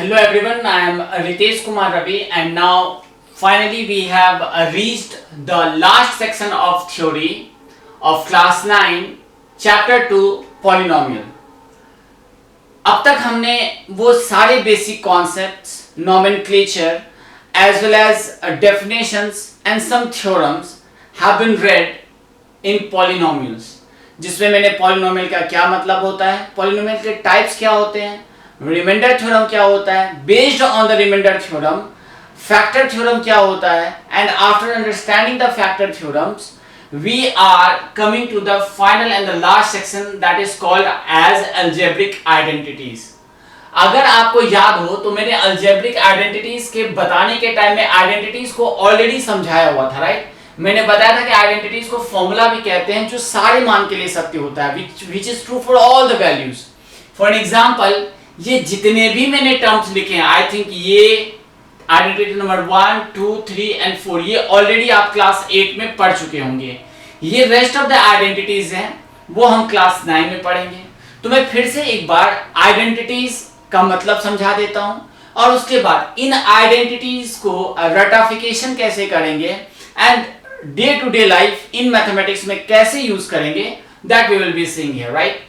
Hello everyone, I am Ritesh Kumar Ravi and now finally we have reached the last section of theory of class 9 chapter 2 polynomial. अब तक हमने वो सारे basic concepts, nomenclature as well as definitions and some theorems have been read in polynomials, जिसमें मैंने polynomial का क्या मतलब होता है, पॉलिनोमियल के टाइप्स क्या होते हैं, रिमाइंडर थ्योरम क्या होता है, based on the remainder theorem factor theorem क्या होता है, and after understanding the factor theorems we are coming to the final and the last section that is called as algebraic identities. अगर आपको याद हो तो मैंने अलजेब्रिक आइडेंटिटीज के बताने के टाइम में आइडेंटिटीज को ऑलरेडी समझाया हुआ था, राइट? मैंने बताया था कि आइडेंटिटीज को फॉर्मूला भी कहते हैं जो सारे मान के लिए सत्य होता है, which is true for all the values. For an example, ये जितने भी मैंने टर्म्स लिखे हैं, आई थिंक ये आइडेंटिटी नंबर 1, 2, 3 एंड 4 ये ऑलरेडी आप क्लास 8 में पढ़ चुके होंगे. ये रेस्ट ऑफ द आइडेंटिटीज हैं वो हम क्लास 9 में पढ़ेंगे. तो मैं फिर से एक बार आइडेंटिटीज का मतलब समझा देता हूं और उसके बाद इन आइडेंटिटीज को रटाफिकेशन कैसे करेंगे and day to day life in mathematics में कैसे यूज करेंगे, that we will be seeing here, right?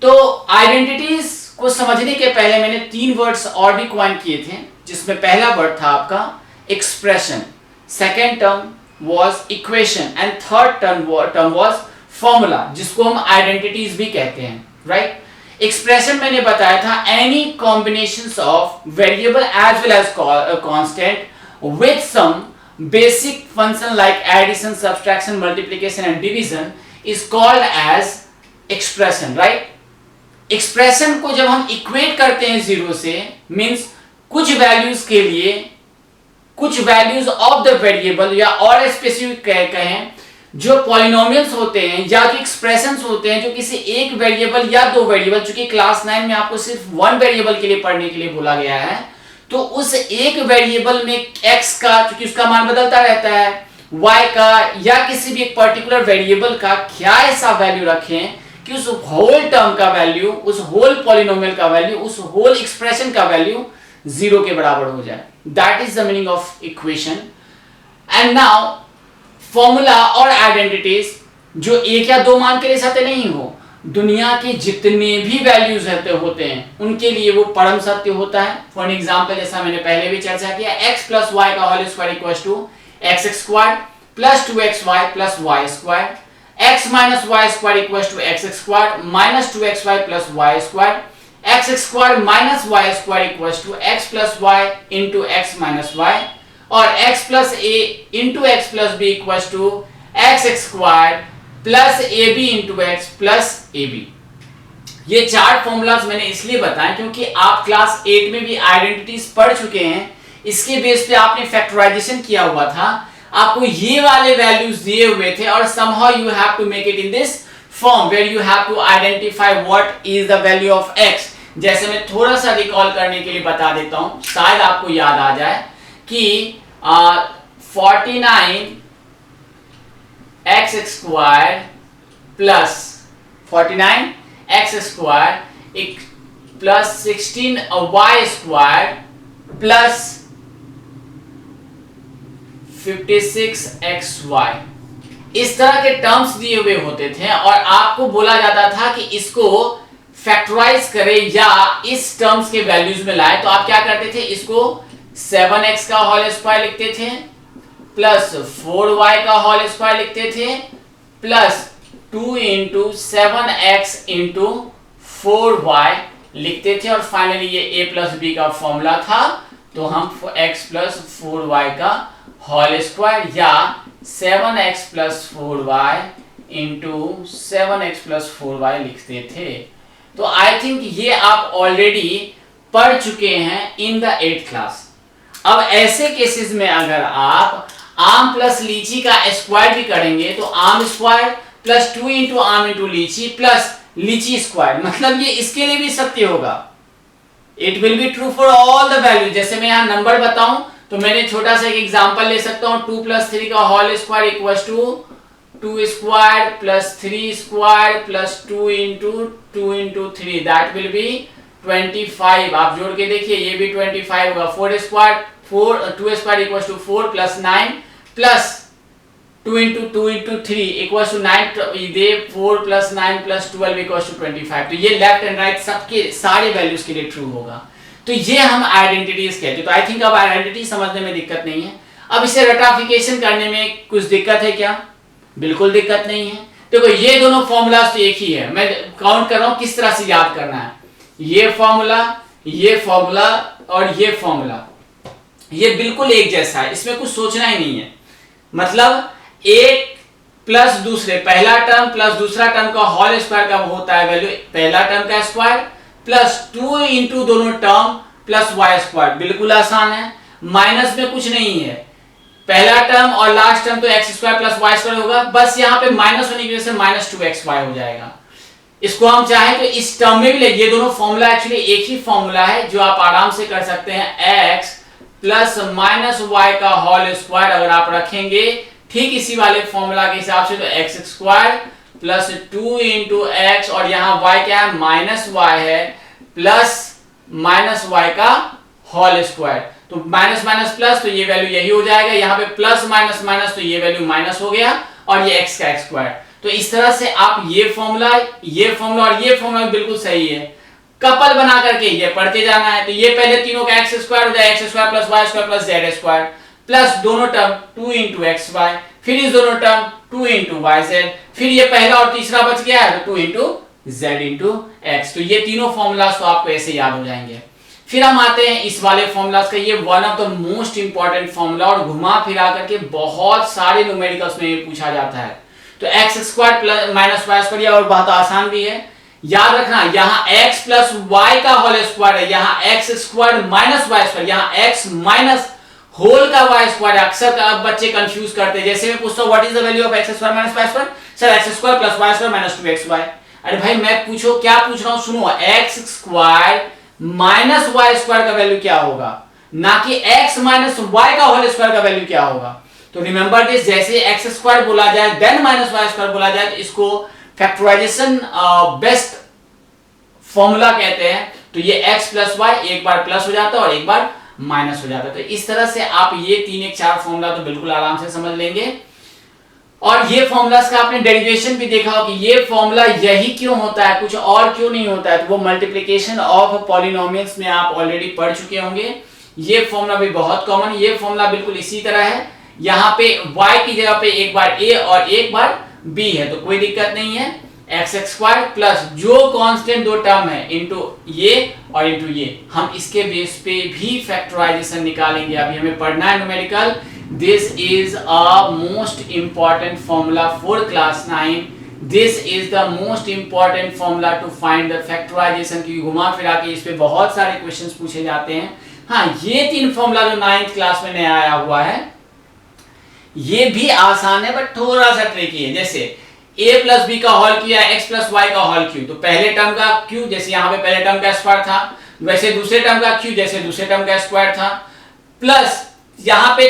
तो आइडेंटिटीज को समझने के पहले मैंने 3 वर्ड्स और भी क्वाइन किए थे, जिसमें पहला वर्ड था आपका expression, second term was equation and third term was formula, जिसको हम आइडेंटिटीज भी कहते हैं, राइट? एक्सप्रेशन मैंने बताया था any combinations of variable as well as constant with some basic function like addition, subtraction, multiplication and division is called as expression, right? expression को जब हम equate करते हैं जीरो से, means कुछ values के लिए कुछ values of the variable या और specific कहें जो polynomials होते हैं या जो expressions होते हैं जो किसी एक variable या दो variable, चूंकि क्लास 9 में आपको सिर्फ one variable के लिए पढ़ने के लिए बोला गया है, तो उस एक वेरिएबल में x का, क्योंकि उसका मान बदलता रहता है, y का या किसी भी एक पर्टिकुलर वेरिएबल का क्या ऐसा वैल्यू रखें कि उस होल टर्म का वैल्यू, उस होल पॉलिनोमियल का वैल्यू, उस होल एक्सप्रेशन का वैल्यू 0 के बराबर हो जाए. That is the meaning of equation. And now formula और आइडेंटिटीज जो एक या दो मान के लिए सत्य नहीं हो, दुनिया के जितने भी वैल्यूज होते हैं उनके लिए वो परम सत्य होता है. फॉर एग्जांपल, जैसा मैंने पहले भी चर्चा किया, x प्लस वाई का whole square equals to x square plus 2xy plus y square, x minus y square equals to x square minus 2xy plus y square, x square minus y square equals to x plus y into x minus y, और x plus a into x plus b equals to x square plus a b into x plus a b. ये 4 formulas मैंने इसलिए बताया क्योंकि आप class 8 में भी identities पढ़ चुके हैं. इसके बेस पे आपने फैक्टराइजेशन किया हुआ था, आपको ये वाले वैल्यूज दिए हुए थे और somehow you have to make it in this form where you have to identify what is the value of x. जैसे मैं थोड़ा सा रिकॉल करने के लिए बता देता हूं, शायद आपको याद आ जाए कि 49 x square plus 49 x square plus 16 y square plus 56 x y, इस तरह के टर्म्स दिए हुए होते थे और आपको बोला जाता था कि इसको फैक्टराइज करें या इस टर्म्स के वैल्यूज में लाए. तो आप क्या करते थे, इसको 7x का होल स्क्वायर लिखते थे प्लस 4y का होल स्क्वायर लिखते थे plus 2 into 7x into 4y लिखते थे और फाइनली ये a प्लस बी का फॉर्मूला था. तो हम x प्लस 4y का होल स्क्वायर या 7x plus 4y into 7x plus 4y लिखते थे. तो आई थिंक ये आप ऑलरेडी पढ़ चुके हैं इन द 8th क्लास. अब ऐसे केसेस में अगर आप आम प्लस लीची का स्क्वायर भी करेंगे तो आम स्क्वायर प्लस 2 इंटू आम इंटू लीची प्लस लीची स्क्वायर, मतलब ये इसके लिए भी सत्य होगा. It will be true for all the value. जैसे मैं यहाँ नंबर बताऊं तो मैंने छोटा सा एक एग्जांपल ले सकता हूं, 2 प्लस 3 का whole square equals to 2 square plus 3 square plus 2 into 3, that will be 25, आप जोड़ के देखिए ये भी 25 होगा। 4 square 2 square equal to 4 plus 9 plus 2 into 2 into 3 equal to 9, ये 4 प्लस 9 प्लस 12 इक्वल टू 25। तो ये लेफ्ट एंड राइट सबके सारे वैल्यूज के लिए ट्रू होगा। तो ये हम आइडेंटिटीज कहते हैं। तो आई थिंक अब आइडेंटिटी समझने में दिक्कत नहीं है। अब इसे रटाफिकेशन करने में कुछ दिक्कत है क्या? बिल्कुल दिक्कत नहीं है। देखो ये दोनों फॉर्मूलाज तो एक ही है, मैं काउंट कर रहा हूं किस तरह से याद करना है। ये फॉर्मूला और ये फॉर्मूला ये बिल्कुल एक जैसा है, इसमें कुछ सोचना ही नहीं है। मतलब एक प्लस दूसरे, पहला टर्म प्लस दूसरा टर्म का होल स्क्वायर का होता है वैल्यू, पहला टर्म का स्क्वायर प्लस 2 इंटू दोनों टर्म प्लस वाई स्क्वायर। बिल्कुल आसान है, माइनस में कुछ नहीं है। पहला टर्म और लास्ट टर्म तो x square plus y square होगा, बस यहाँ पे माइनस होने की वजह से माइनस 2xy हो जाएगा। इसको हम चाहें तो इस टर्म में भी ले, ये दोनों फॉर्मूला एक्चुअली एक ही फॉर्मूला है जो आप आराम से कर सकते हैं। x प्लस माइनस वाई का होल स्क्वायर अगर आप रखेंगे ठीक इसी वाले फॉर्मूला के हिसाब से, तो x square plus 2 into x और यहाँ y क्या है, माइनस वाई है, प्लस माइनस वाई का होल स्क्वायर। तो माइनस माइनस प्लस, तो ये वैल्यू यही हो जाएगा। यहाँ पे प्लस माइनस माइनस, तो ये वैल्यू माइनस हो गया, और ये x का एक्स स्क्वायर। तो इस तरह से आप ये फॉर्मूला और ये फॉर्मूला बिल्कुल सही है, कपल बना करके ये पढ़ते जाना है। तो ये पहले तीनों का एक्स स्क्वायर हो जाए, x square plus y square plus z square, plus दोनों टर्म 2 इंटू एक्स वाई, फिर इस दोनों टर्म 2 इंटू वाई जेड, फिर ये पहला और तीसरा बच गया है तो 2 इंटू जेड इंटू एक्स। तो ये तीनों फॉर्मूलाज तो आपको ऐसे याद हो जाएंगे। फिर हम आते हैं इस वाले फॉर्मूलाज का, ये one of the most important formula, और घुमा फिरा करके बहुत सारे न्यूमेरिकल्स में ये पूछा जाता है। तो x square plus minus y square, और बहुत आसान भी है, याद रखना यहाँ x प्लस वाई का होल स्क्वायर है, यहाँ x square minus y square, यहाँ x माइनस होल का वाई स्क्वायर। अक्सर बच्चे कंफ्यूज करते हैं, जैसे मैं पूछता हूँ what is the value of x square minus y square, sir x square plus y square minus 2xy। अरे भाई मैं पूछो क्या पूछ रहा हूँ, सुनो, x square minus y square का वैल्यू क्या होगा, ना कि x माइनस वाई का होल स्क्वायर का वैल्यू क्या होगा। तो रिमेंबर दिस, जैसे एक्स स्क्वायर बोला जाए देन माइनस वाई स्क्वायर बोला जाए, तो इसको फैक्टराइजेशन बेस्ट फॉर्मूला कहते हैं। तो ये x प्लस वाई एक बार प्लस हो जाता है और एक बार माइनस हो जाता है। तो इस तरह से आप ये 3-1-4 फॉर्मूला तो बिल्कुल आराम से समझ लेंगे। और ये फॉर्मूलास का आपने डेरिवेशन भी देखा हो कि ये फॉर्मूला यही क्यों होता है, कुछ और क्यों नहीं होता है। तो वो मल्टीप्लिकेशन ऑफ पॉलिनोमियल्स में आप ऑलरेडी पढ़ चुके होंगे। ये फॉर्मूला भी बहुत कॉमन, ये फॉर्मूला बिल्कुल इसी तरह है। यहाँ पे y की जगह पे एक बार a और एक बार b है, तो कोई दिक्कत नहीं है। एक्स स्क्वायर प्लस जो कांस्टेंट दो टर्म है इंटू ये और इंटू ये, हम इसके बेस पे भी फैक्टराइजेशन निकालेंगे। अभी हमें पढ़ना है numerical. This is a most important formula for class 9। This is the most important formula to find the factorisation, की घुमा फिरा के इस पे बहुत सारे क्वेश्चंस पूछे जाते हैं। हाँ, ये 3 फॉर्मूला जो 9th क्लास में नया आया हुआ है ये भी आसान है बट थोड़ा सा ट्रिकी है। जैसे a प्लस बी का होल क्यू या x प्लस वाई का होल क्यू, तो पहले टर्म का q जैसे यहाँ पे पहले टर्म का स्क्वायर था, वैसे दूसरे टर्म का q जैसे दूसरे टर्म का स्क्वायर था, प्लस यहाँ पे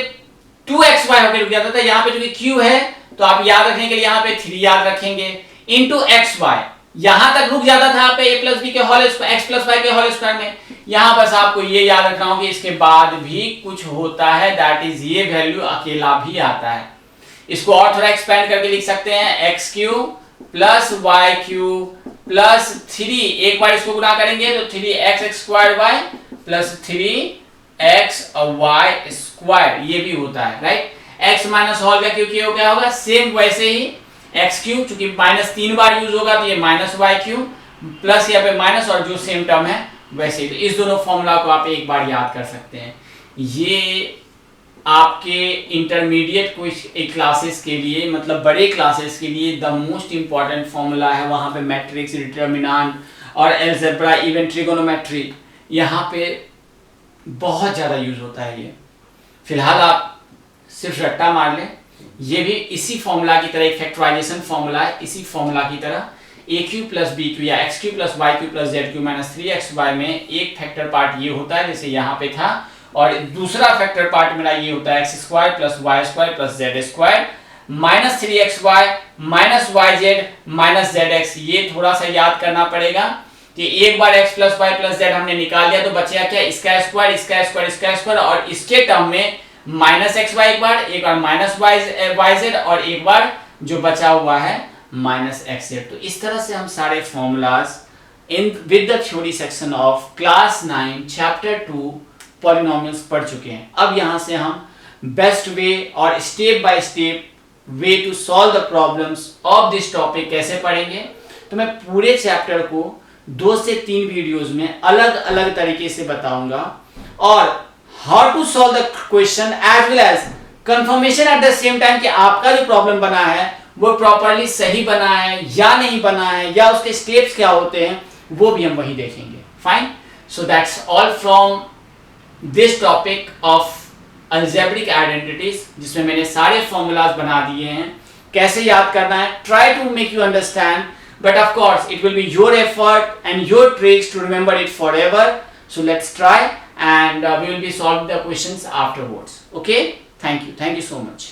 2xy होकर रुक जाता था। यहाँ पे जो कि q है तो आप याद रखने के लिए यहाँ पे 3 याद रखेंगे, इंटू xy यहां तक रुक जाता था पे a प्लस बी के whole square x plus y के होल स्क्वायर में। यहां बस आपको ये याद रखना होगा कि इसके बाद भी कुछ होता है, दैट इज ये वैल्यू अकेला भी आता है। इसको और थोड़ा एक्सपेंड करके लिख सकते हैं, x cube plus y cube plus 3, एक बार इसको गुणा करेंगे तो 3x square y plus 3x y square, ये भी होता है राइट। x माइनस होल का क्यू क्या होगा, सेम वैसे ही एक्स क्यू, चूंकि माइनस 3 बार यूज होगा तो ये माइनस वाई क्यू प्लस यहाँ पे माइनस और जो सेम टर्म है वैसे ही। तो इस दोनों फॉर्मूला को आप एक बार याद कर सकते हैं। ये आपके इंटरमीडिएट कुछ क्लासेस के लिए, मतलब बड़े क्लासेस के लिए द मोस्ट इंपॉर्टेंट फॉर्मूला है। वहाँ पे मैट्रिक्स, डिटर्मिनेंट और अलजेब्रा, इवन ट्रिगोनोमेट्री यहाँ पे बहुत ज़्यादा यूज होता है। ये फिलहाल आप सिर्फ रट्टा मार लें, ये भी इसी फॉर्मूला की तरह एक फैक्टराइजेशन फॉर्मूला है। इसी फॉर्मूला की तरह a cube plus b cube या x cube plus y cube plus z cube minus 3xy में एक फैक्टर पार्ट ये होता है जैसे यहाँ पे था, और दूसरा फैक्टर पार्ट मेरा ये होता है x square plus y square plus z square minus 3xy minus y z minus z x. ये थोड़ा सा याद करना पड़ेगा कि एक बार x plus y plus z हमने निकाल दिया तो बचेगा क्या, इसका स्क्वायर इसका स्क्वायर इसका स्क्वायर, और इसके टर्म में माइनस एक्स वाई एक बार माइनस वाई जेड और एक बार जो बचा हुआ है माइनस एक्स जेड। तो इस तरह से हम सारे formulas in with the theory section of class 9 chapter 2 polynomials पढ़ चुके हैं। अब यहाँ से हम बेस्ट वे और step by step way to solve the problems of this topic कैसे पढ़ेंगे। तो मैं पूरे चैप्टर को 2 से 3 वीडियोस में अलग अलग तरीके से बताऊंगा, और how to solve the question as well as confirmation at the same time कि आपका जो प्रॉब्लम बना है वो प्रॉपरली सही बना है या नहीं बना है, या उसके स्टेप्स क्या होते हैं वो भी हम वही देखेंगे। Fine, so that's all from this topic of algebraic identities, जिसमें मैंने सारे फॉर्मूलाज बना दिए हैं, कैसे याद करना है, try to make you understand, but of course it will be your effort and your tricks to remember it forever. So let's try, and we will be solving the questions afterwards. Okay, thank you so much.